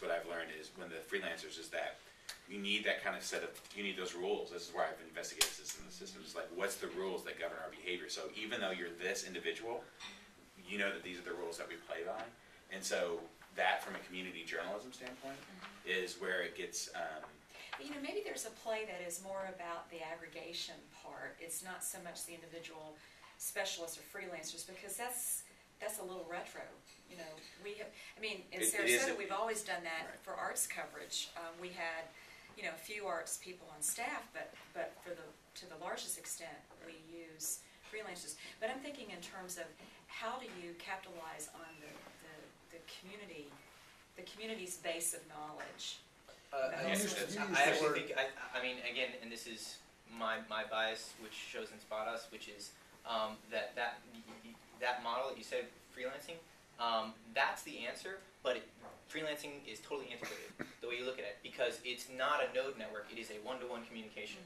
what I've learned is when the freelancers is that you need that kind of you need those rules. This is where I've investigated this in the system. It's like, what's the rules that govern our behavior? So even though you're this individual, you know that these are the rules that we play by. And so that, from a community journalism standpoint, is where it gets... maybe there's a play that is more about the aggregation part. It's not so much the individual specialists or freelancers, because that's a little retro. We have, in Sarasota, we've always done that for arts coverage. We had, a few arts people on staff, but to the largest extent, we use freelancers. But I'm thinking in terms of how do you capitalize on the community's base of knowledge. I actually think, again, and this is my bias, which shows in Spot Us, which is that model that you said, freelancing, that's the answer, but freelancing is totally integrated, the way you look at it, because it's not a node network, it is a one-to-one communication.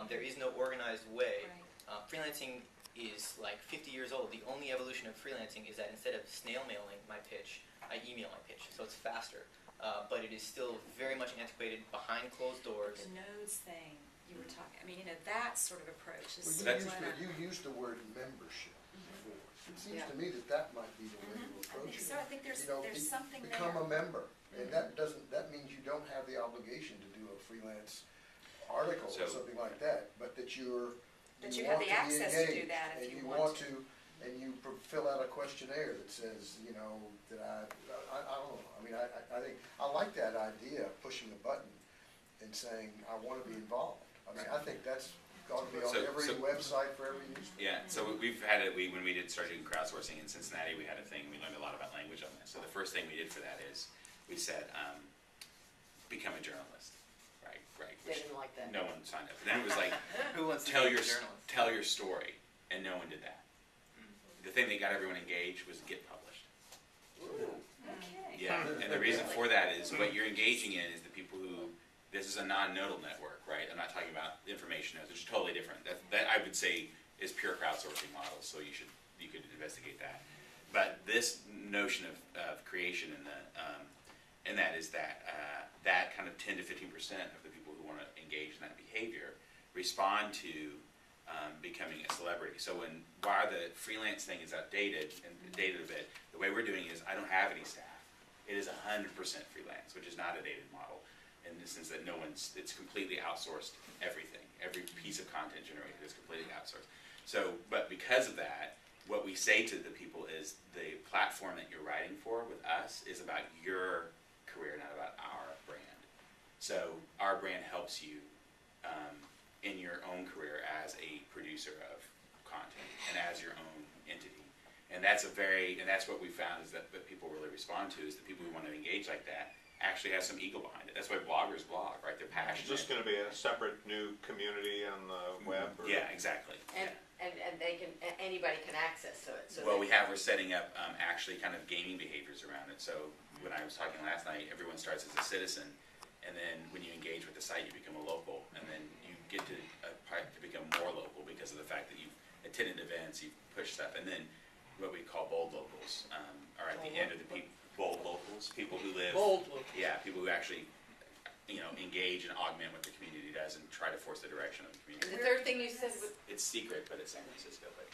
There is no organized way. Right. Freelancing is like 50 years old. The only evolution of freelancing is that instead of snail mailing my pitch, I email my pitch, so it's faster. But it is still very much antiquated behind closed doors. The nodes thing you were talking, that sort of approach is... You used the word membership before. It seems to me that might be the way to approach it. So I think there's something there. Become a member. And that means you don't have the obligation to do a freelance article or something like that, but that you have the access to do that if you want to. And you fill out a questionnaire that says, that I don't know. I think I like that idea of pushing a button and saying I want to be involved. I think that's got to be on every website for every newspaper. Yeah. So we've had it. When we started doing crowdsourcing in Cincinnati, we had a thing. We learned a lot about language on this. So the first thing we did for that is we said, become a journalist. Right. They didn't like that. No one signed up. And then it was like, who wants to tell be a your journalist? Tell your story, and no one did that. The thing that got everyone engaged was get published. Ooh, okay. Yeah, and the reason for that is what you're engaging in is the people who, this is a non-nodal network, right? I'm not talking about information nodes, which is totally different. That I would say is pure crowdsourcing model, so you could investigate that. But this notion of creation and that is that kind of 10 to 15% of the people who want to engage in that behavior respond to becoming a celebrity. So while the freelance thing is outdated and dated a bit, the way we're doing is I don't have any staff. It is 100% freelance, which is not a dated model in the sense that it's completely outsourced everything. Every piece of content generated is completely outsourced. So, but because of that, what we say to the people is the platform that you're writing for with us is about your career, not about our brand. So our brand helps you in your own career as a producer of content and as your own entity. And that's what we found is that people really respond to is the people who want to engage like that actually have some ego behind it. That's why bloggers blog, right? They're passionate. Is this going to be a separate new community on the web? Or? Yeah, exactly. And anybody can access it. So we're setting up actually kind of gaming behaviors around it. So when I was talking last night, everyone starts as a citizen, and then when you engage with the site, you become a local, and then you get to become more local because of the fact that you've attended events, you've pushed stuff, and then what we call bold locals are at the end of the bold locals, people who live, people who actually engage and augment what the community does and try to force the direction of the community. The third thing you said was it's secret, but it's San Francisco. But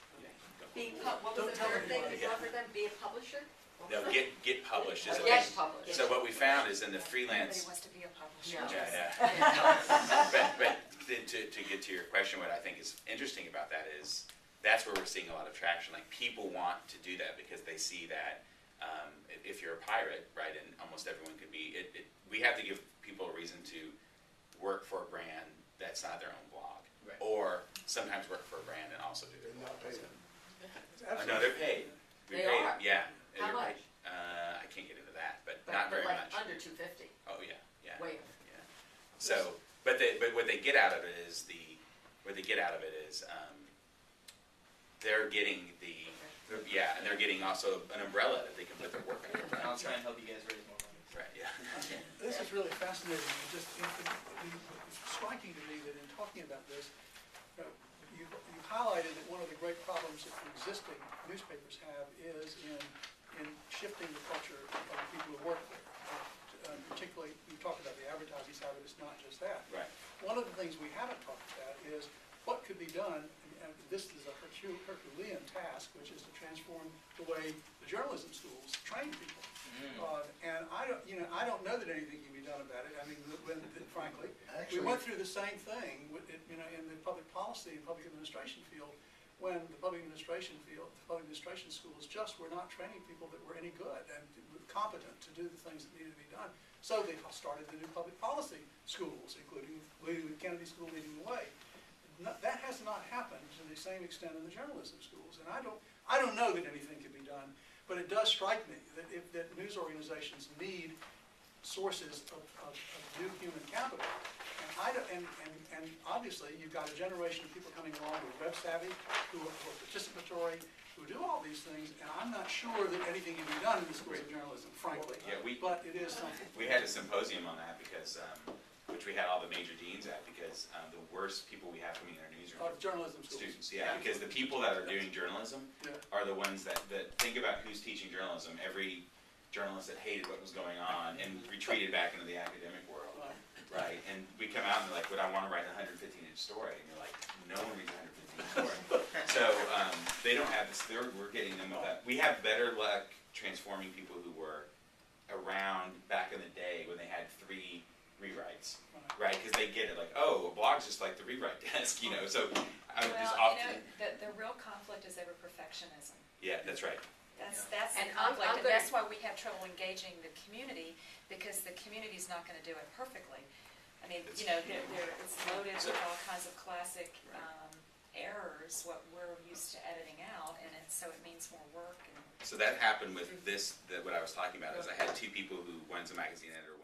what was the third thing that you offered them? Be a publisher? No, get published. Get published. So what we found is in the freelance. Everybody wants to be a publisher. No. Yeah. but to get to your question, what I think is interesting about that is that's where we're seeing a lot of traction. Like people want to do that because they see that if you're a pirate, right, and almost everyone could be. We have to give people a reason to work for a brand that's not their own blog, right. Or sometimes work for a brand and also do their blog. Not paid. No, they're paid. They are? Yeah. How much? I can't get into that, but not very like much. Under $250. Oh yeah. Way. Yeah. So, but what they get out of it is they're getting and they're getting also an umbrella that they can put their work under. I'll try and help you guys raise more money. Right. Yeah. This is really fascinating. It's striking to me that in talking about this, you highlighted that one of the great problems that existing newspapers have is in shifting the culture of the people who work there, particularly one of the things we haven't talked about is what could be done, and this is a Herculean task, which is to transform the way the journalism schools train people. And I don't know that anything can be done about it. I mean, frankly, we Actually- went through the same thing, in the public policy and public administration field, when the public administration schools just were not training people that were any good and competent to do the things that needed to be done. So they started the new public policy schools, including the Kennedy School leading the way. That has not happened to the same extent in the journalism schools, and I don't know that anything can be done, but it does strike me that news organizations need sources of new human capital. And obviously, you've got a generation of people coming along who are web savvy, who are participatory, who do all these things, and I'm not sure that anything can be done in the schools of journalism, frankly. Yeah, But it is something. we had a symposium on that because, which we had all the major deans at, because the worst people we have coming in our newsroom Of journalism schools. students, yeah, because the people that are doing journalism Yeah. are the ones that think about who's teaching journalism. Every journalist that hated what was going on and retreated back into the academic world, right? And we come out and they're like, "Would I want to write a 115-inch story?" And you're like, "No one reads a 115-inch story." So they don't have this. We're getting them with that. We have better luck transforming people who were around back in the day when they had 3 rewrites, right? Because they get it, like, oh, a blog's just like the rewrite desk, So I would just Well, often, the real conflict is ever perfectionism. yeah, that's right. That's And the I'm conflict, and gonna- that's why we have trouble engaging the community, because the community's not gonna do it perfectly. I mean, it's loaded with all kinds of classic errors, what we're used to editing out, and so it means more work. So that happened with this, what I was talking about, is I had 2 people who, one's a magazine editor,